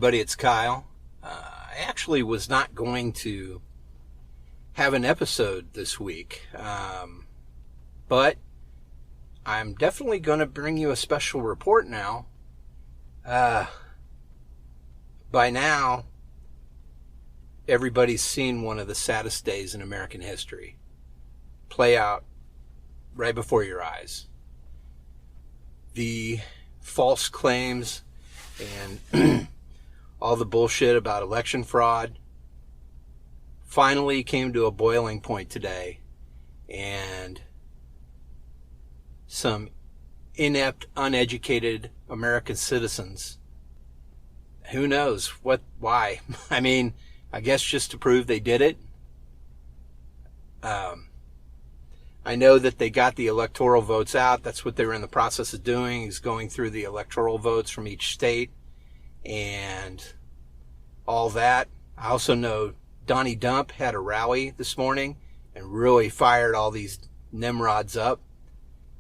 everybody, it's Kyle. I actually was not going to have an episode this week, but I'm definitely going to bring you a special report now. By now, everybody's seen one of the saddest days in American history play out right before your eyes. The false claims and all the bullshit about election fraud finally came to a boiling point today, and some inept, uneducated American citizens, who knows why? I mean, I guess just to prove they did it. I know that they got the electoral votes out. That's what they were in the process of doing, is going through the electoral votes from each state and all that. I also know Donnie Dump had a rally this morning and really fired all these Nimrods up.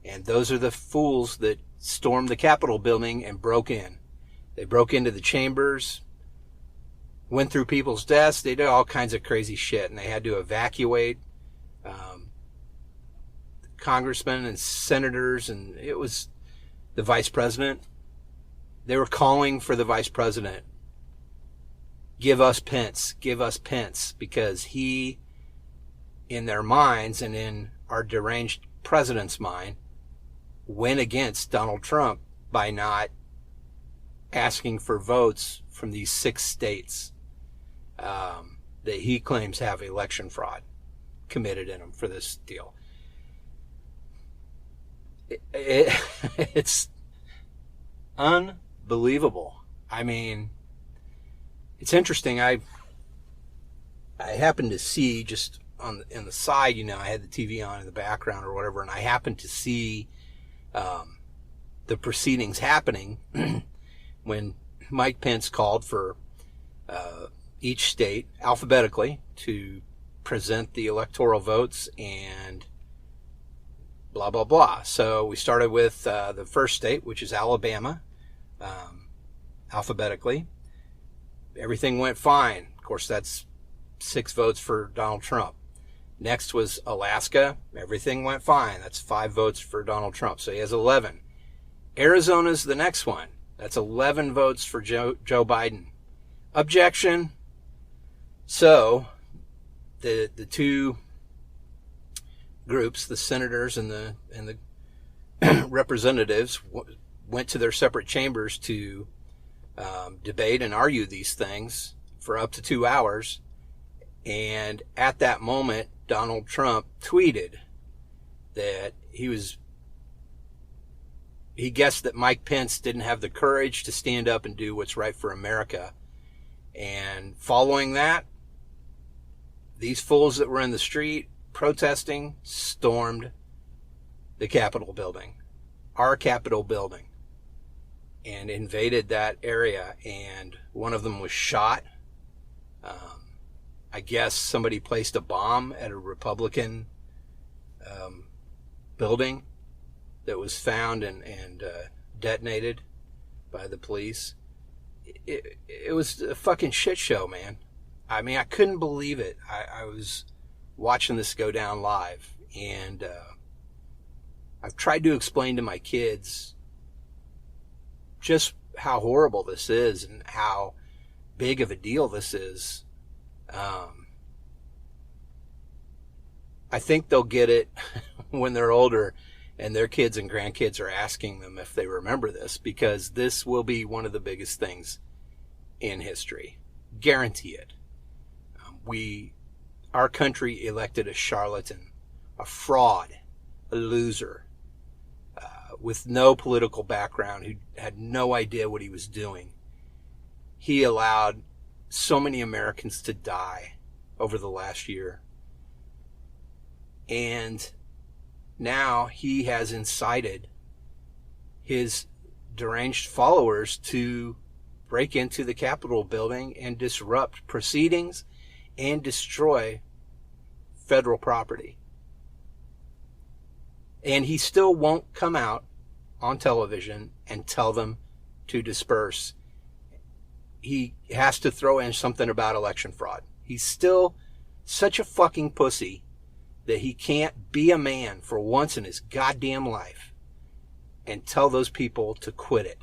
And those are the fools that stormed the Capitol building and broke in. They broke into the chambers, went through people's desks. They did all kinds of crazy shit, and they had to evacuate congressmen and senators, and it was the vice president. They were calling for the vice president. Give us Pence, because he, in their minds and in our deranged president's mind, went against Donald Trump by not asking for votes from these 6 states that he claims have election fraud committed in them for this deal. It's unbelievable. I mean, it's interesting. I happened to see, just on the side, I had the TV on in the background or whatever, and I happened to see the proceedings happening when Mike Pence called for each state alphabetically to present the electoral votes and blah, blah, blah. So we started with the first state, which is Alabama, alphabetically. Everything went fine. Of course, that's 6 votes for Donald Trump. Next was Alaska. Everything went fine. That's 5 votes for Donald Trump. So he has 11. Arizona's the next one. That's 11 votes for Joe Biden. Objection. So the 2 groups, the senators and the representatives, went to their separate chambers to debate and argue these things for up to 2 hours. And at that moment, Donald Trump tweeted that he guessed that Mike Pence didn't have the courage to stand up and do what's right for America. And following that, these fools that were in the street protesting stormed the Capitol building, our Capitol building, and invaded that area. And one of them was shot. I guess somebody placed a bomb at a Republican building that was found and detonated by the police. It was a fucking shit show, man. I mean, I couldn't believe it. I was watching this go down live, and I've tried to explain to my kids just how horrible this is and how big of a deal this is. I think they'll get it when they're older and their kids and grandkids are asking them if they remember this, because this will be one of the biggest things in history. Guarantee it. Our country elected a charlatan, a fraud, a loser, with no political background, who had no idea what he was doing. He allowed so many Americans to die over the last year. And now he has incited his deranged followers to break into the Capitol building and disrupt proceedings and destroy federal property. And he still won't come out on television and tell them to disperse he has to throw in something about election fraud. He's still such a fucking pussy that he can't be a man for once in his goddamn life and tell those people to quit it.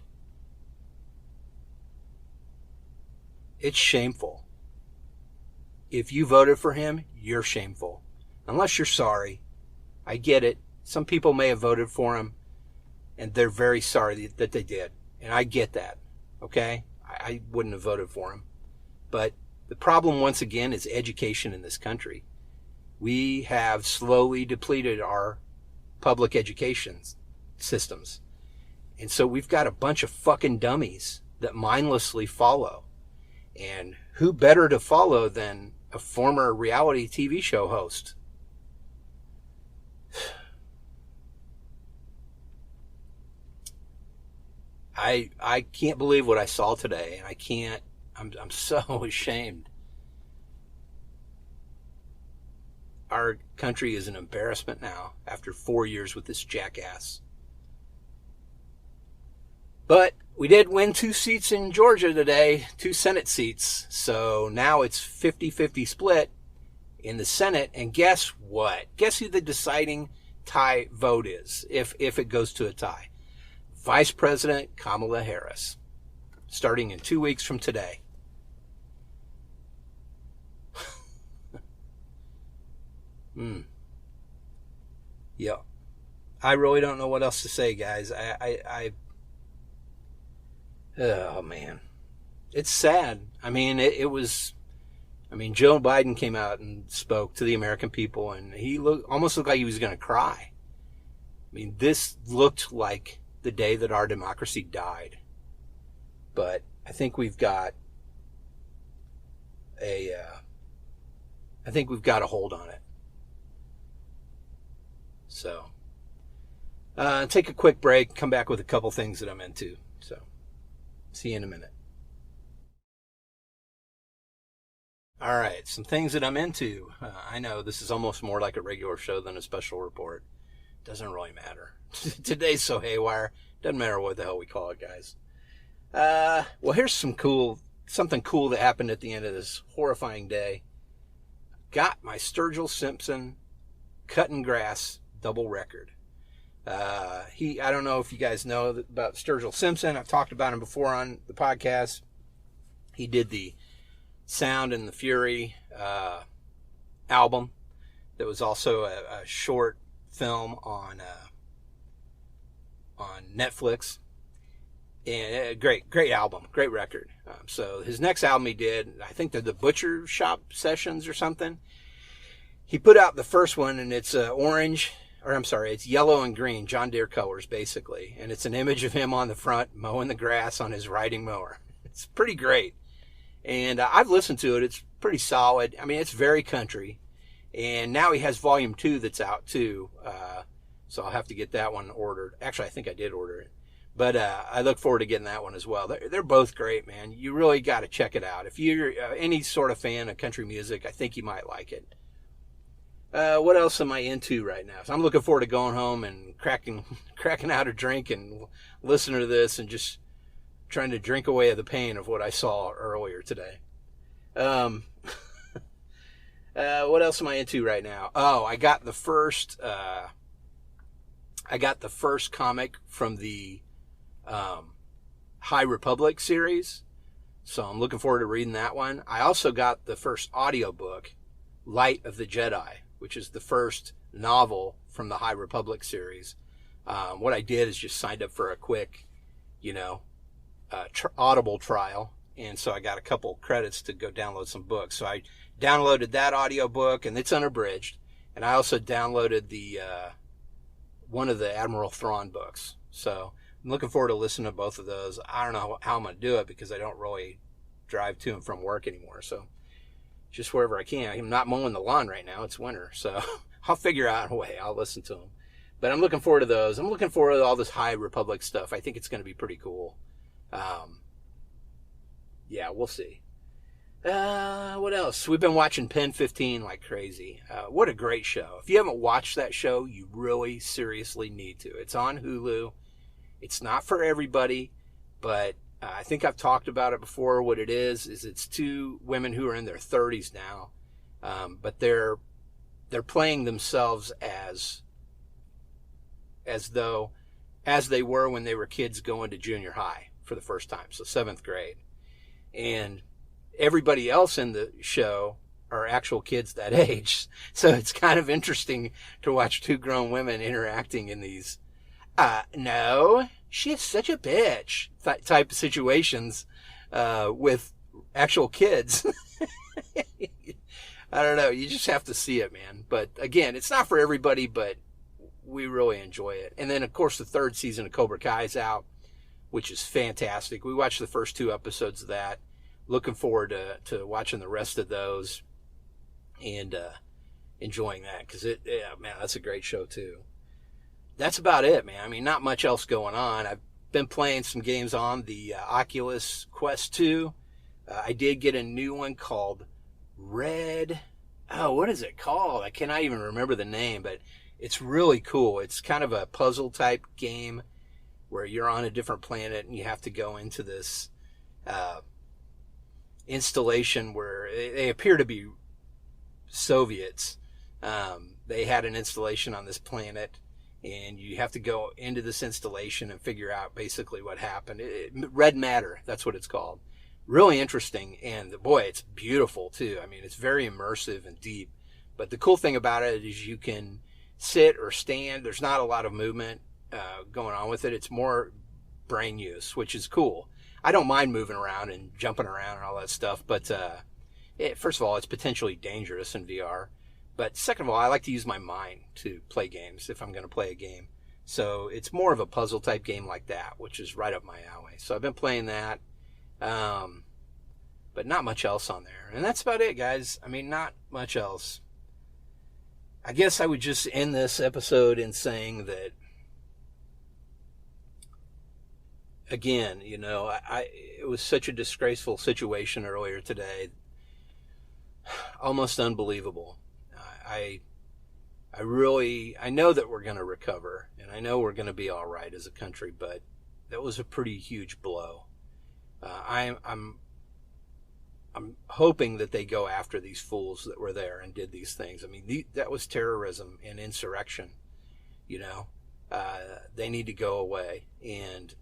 It's shameful. If you voted for him, you're shameful. Unless you're sorry. I get it. Some people may have voted for him, and they're very sorry that they did. And I get that. Okay? I wouldn't have voted for him. But the problem, once again, is education in this country. We have slowly depleted our public education systems. And so we've got a bunch of fucking dummies that mindlessly follow. And who better to follow than a former reality TV show host? I can't believe what I saw today, and I'm so ashamed. Our country is an embarrassment now after 4 years with this jackass. But we did win 2 seats in Georgia today, 2 Senate seats. So now it's 50-50 split in the Senate. And guess what? Guess who the deciding tie vote is if it goes to a tie? Vice President Kamala Harris, starting in 2 weeks from today. Yeah. I really don't know what else to say, guys. Oh, man. It's sad. I mean, it was... I mean, Joe Biden came out and spoke to the American people, and he almost looked like he was going to cry. I mean, this looked like the day that our democracy died. But I think we've got a hold on it. So, take a quick break, come back with a couple things that I'm into. So, see you in a minute. All right, some things that I'm into. I know this is almost more like a regular show than a special report. Doesn't really matter. Today's so haywire. Doesn't matter what the hell we call it, guys. Well, here's something cool that happened at the end of this horrifying day. Got my Sturgill Simpson cutting grass double record. I don't know if you guys know about Sturgill Simpson. I've talked about him before on the podcast. He did the Sound and the Fury album. That was also a short film on Netflix. And a great album, great record. So his next album he did, I think they're the Butcher Shop Sessions or something. He put out the first one, and it's it's yellow and green, John Deere colors, basically. And it's an image of him on the front mowing the grass on his riding mower. It's pretty great. And I've listened to it. It's pretty solid. I mean, it's very country. And now he has volume 2 that's out, too. So I'll have to get that one ordered. Actually, I think I did order it. But I look forward to getting that one as well. They're both great, man. You really got to check it out. If you're any sort of fan of country music, I think you might like it. What else am I into right now? So I'm looking forward to going home and cracking out a drink and listening to this and just trying to drink away the pain of what I saw earlier today. What else am I into right now? Oh, I got the first comic from the High Republic series. So I'm looking forward to reading that one. I also got the first audiobook, Light of the Jedi, which is the first novel from the High Republic series. What I did is just signed up for a quick, Audible trial. And so I got a couple credits to go download some books. So I downloaded that audiobook, and it's unabridged. And I also downloaded the one of the Admiral Thrawn books. So I'm looking forward to listening to both of those. I don't know how I'm going to do it because I don't really drive to and from work anymore. So just wherever I can. I'm not mowing the lawn right now. It's winter. So I'll figure out a way. I'll listen to them. But I'm looking forward to those. I'm looking forward to all this High Republic stuff. I think it's going to be pretty cool. Yeah, we'll see. What else? We've been watching Pen 15 like crazy. What a great show. If you haven't watched that show, you really seriously need to. It's on Hulu. It's not for everybody, but I think I've talked about it before. What it is it's two women who are in their 30s now, but they're playing themselves as though as they were when they were kids going to junior high for the first time, so 7th grade. And everybody else in the show are actual kids that age. So it's kind of interesting to watch two grown women interacting in these, no, she is such a bitch type of situations, with actual kids. I don't know. You just have to see it, man. But again, it's not for everybody, but we really enjoy it. And then, of course, the 3rd season of Cobra Kai is out, which is fantastic. We watched the first 2 episodes of that. Looking forward to watching the rest of those and enjoying that, because man, that's a great show too. That's about it, man. I mean, not much else going on. I've been playing some games on the Oculus Quest 2. I did get a new one called Red. Oh, what is it called? I cannot even remember the name, but it's really cool. It's kind of a puzzle type game where you're on a different planet and you have to go into this installation where they appear to be Soviets. They had an installation on this planet, and you have to go into this installation and figure out basically what happened. Red Matter, that's what it's called. Really interesting, and boy, it's beautiful too. I mean, it's very immersive and deep. But the cool thing about it is you can sit or stand. There's not a lot of movement going on with it. It's more brain use, which is cool. I don't mind moving around and jumping around and all that stuff, but first of all, it's potentially dangerous in VR. But second of all, I like to use my mind to play games if I'm going to play a game. So it's more of a puzzle type game like that, which is right up my alley. So I've been playing that, but not much else on there. And that's about it, guys. I mean, not much else. I guess I would just end this episode in saying that, again, you know, it was such a disgraceful situation earlier today. Almost unbelievable. I know that we're going to recover, and I know we're going to be all right as a country, but that was a pretty huge blow. I'm hoping that they go after these fools that were there and did these things. I mean, that was terrorism and insurrection. You know, they need to go away, and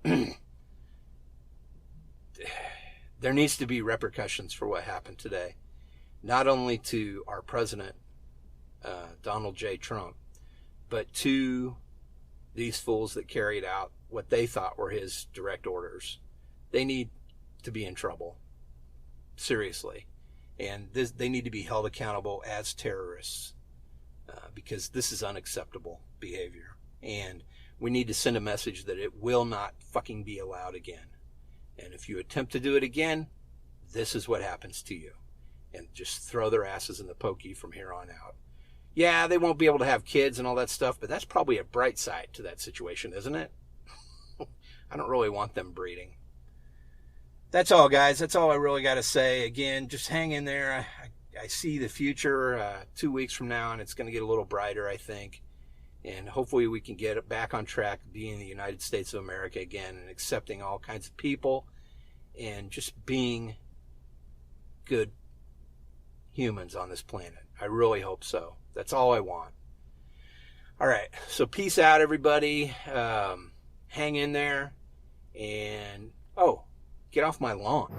there needs to be repercussions for what happened today, not only to our president, Donald J. Trump, but to these fools that carried out what they thought were his direct orders. They need to be in trouble, seriously, and they need to be held accountable as terrorists, because this is unacceptable behavior, and we need to send a message that it will not fucking be allowed again. And if you attempt to do it again, this is what happens to you. And just throw their asses in the pokey from here on out. Yeah, they won't be able to have kids and all that stuff, but that's probably a bright side to that situation, isn't it? I don't really want them breeding. That's all, guys. That's all I really got to say. Again, just hang in there. I see the future 2 weeks from now, and it's going to get a little brighter, I think. And hopefully we can get it back on track, being the United States of America again, and accepting all kinds of people, and just being good humans on this planet. I really hope so. That's all I want. All right. So peace out, everybody. Hang in there. And, get off my lawn.